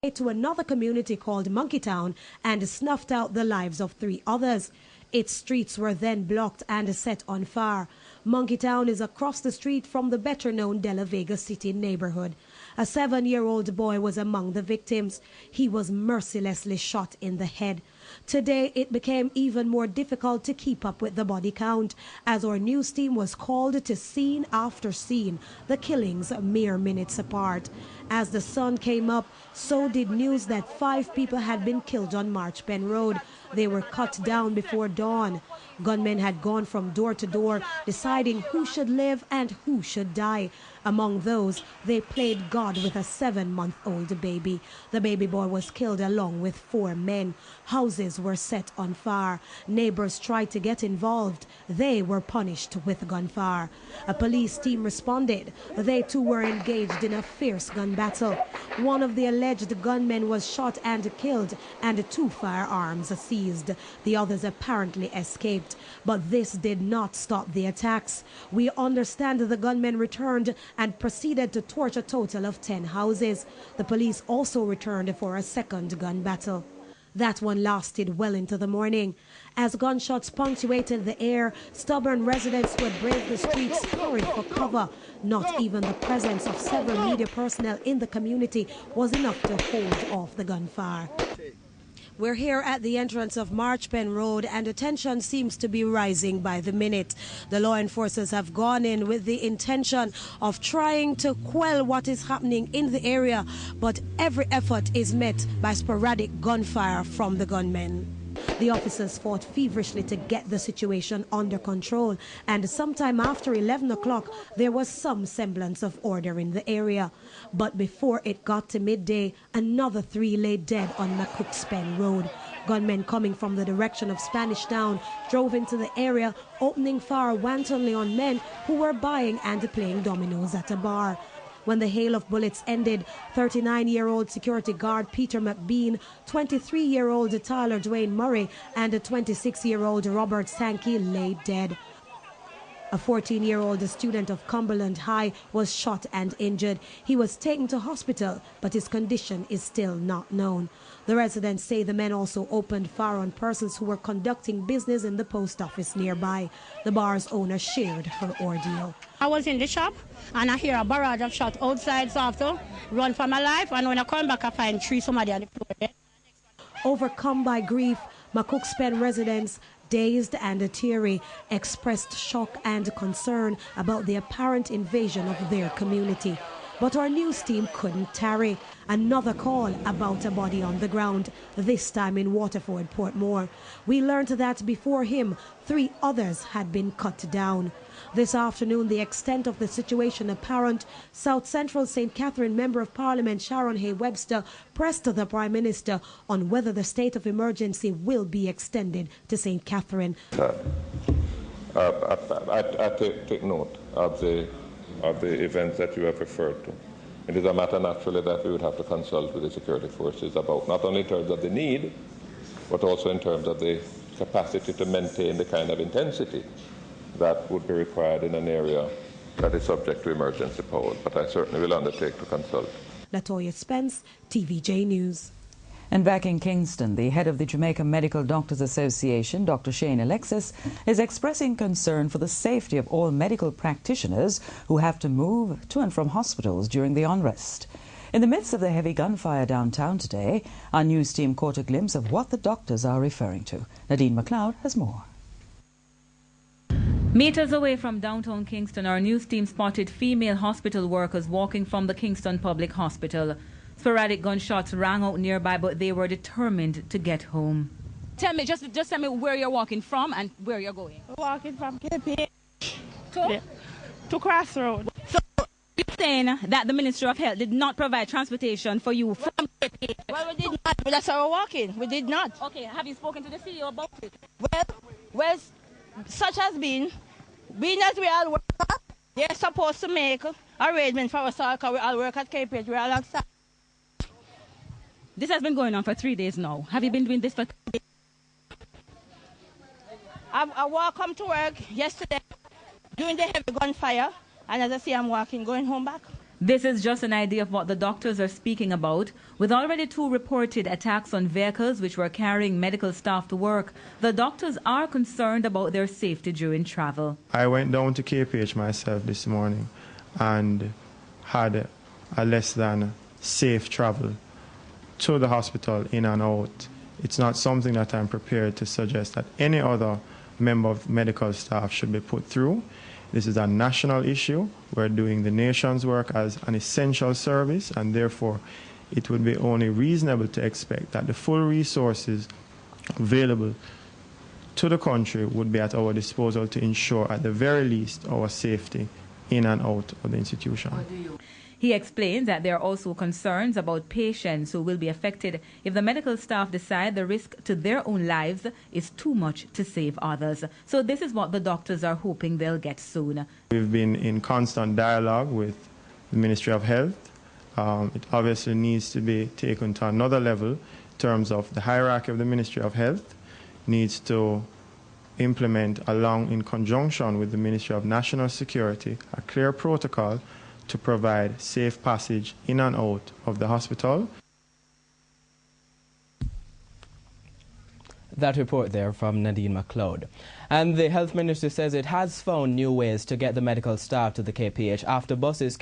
to another community called Monkeytown and snuffed out the lives of 3 others. Its streets were then blocked and set on fire. Monkeytown is across the street from the better-known De La Vega City neighborhood. A 7-year-old boy was among the victims. He was mercilessly shot in the head. Today, it became even more difficult to keep up with the body count as our news team was called to scene after scene, the killings mere minutes apart. As the sun came up, so did news that 5 people had been killed on March Pen Road. They were cut down before dawn. Gunmen had gone from door to door, deciding who should live and who should die. Among those, they played God with a 7-month-old baby. The baby boy was killed along with 4 men. Houses were set on fire. Neighbors tried to get involved. They were punished with gunfire. A police team responded. They too were engaged in a fierce gun battle. One of the alleged gunmen was shot and killed, and 2 firearms seized. The others apparently escaped. But this did not stop the attacks. We understand the gunmen returned and proceeded to torch a total of 10 houses. The police also returned for a second gun battle. That one lasted well into the morning. As gunshots punctuated the air, stubborn residents who had braved the streets hurried for cover. Not even the presence of several media personnel in the community was enough to hold off the gunfire. We're here at the entrance of March Pen Road, and the tension seems to be rising by the minute. The law enforcers have gone in with the intention of trying to quell what is happening in the area, but every effort is met by sporadic gunfire from the gunmen. The officers fought feverishly to get the situation under control, and sometime after 11 o'clock, there was some semblance of order in the area. But before it got to midday, another 3 lay dead on McCook's Pen Road. Gunmen coming from the direction of Spanish Town drove into the area, opening fire wantonly on men who were buying and playing dominoes at a bar. When the hail of bullets ended, 39-year-old security guard Peter McBean, 23-year-old Tyler Dwayne Murray, and a 26-year-old Robert Sankey lay dead. A 14-year-old student of Cumberland High was shot and injured. He was taken to hospital, but his condition is still not known. The residents say the men also opened fire on persons who were conducting business in the post office nearby. The bar's owner shared her ordeal. I was in the shop and I hear a barrage of shots outside, so I have to run for my life, and when I come back I find 3 somebody on the floor there. Overcome by grief, McCook's Pen residents, dazed and teary, expressed shock and concern about the apparent invasion of their community. But our news team couldn't tarry. Another call about a body on the ground, this time in Waterford, Portmore. We learned that before him, 3 others had been cut down. This afternoon, the extent of the situation apparent, South Central St. Catherine Member of Parliament Sharon Hay Webster pressed the Prime Minister on whether the state of emergency will be extended to St. Catherine. I take note of the events that you have referred to. It is a matter naturally that we would have to consult with the security forces about, not only in terms of the need, but also in terms of the capacity to maintain the kind of intensity that would be required in an area that is subject to emergency powers. But I certainly will undertake to consult. Latoya Spence, TVJ News. And back in Kingston, the head of the Jamaica Medical Doctors Association, Dr. Shane Alexis, is expressing concern for the safety of all medical practitioners who have to move to and from hospitals during the unrest. In the midst of the heavy gunfire downtown today, our news team caught a glimpse of what the doctors are referring to. Nadine McLeod has more. Meters away from downtown Kingston, our news team spotted female hospital workers walking from the Kingston Public Hospital. Sporadic gunshots rang out nearby, but they were determined to get home. Tell me, just tell me where you're walking from and where you're going. We're walking from KP to Crossroad. So you're saying that the Ministry of Health did not provide transportation for you from KP? Well, we did not. That's how we're walking. We did not. Okay, have you spoken to the CEO about it? Well, such has been, being that we all work, they're supposed to make arrangements for us because we all work at KP. We all alongside. This has been going on for 3 days now. Have you been doing this for 3 days? I walked home to work yesterday during the heavy gunfire, and as I see, I'm walking, going home back. This is just an idea of what the doctors are speaking about. With already 2 reported attacks on vehicles which were carrying medical staff to work, the doctors are concerned about their safety during travel. I went down to KPH myself this morning and had a less than safe travel to the hospital in and out. It's not something that I'm prepared to suggest that any other member of medical staff should be put through. This is a national issue. We're doing the nation's work as an essential service, and therefore it would be only reasonable to expect that the full resources available to the country would be at our disposal to ensure at the very least our safety in and out of the institution. He explains that there are also concerns about patients who will be affected if the medical staff decide the risk to their own lives is too much to save others. So this is what the doctors are hoping they'll get soon. We've been in constant dialogue with the Ministry of Health. It obviously needs to be taken to another level in terms of the hierarchy of the Ministry of Health needs to implement, along in conjunction with the Ministry of National Security, a clear protocol to provide safe passage in and out of the hospital. That report there from Nadine McLeod. And the health minister says it has found new ways to get the medical staff to the KPH after buses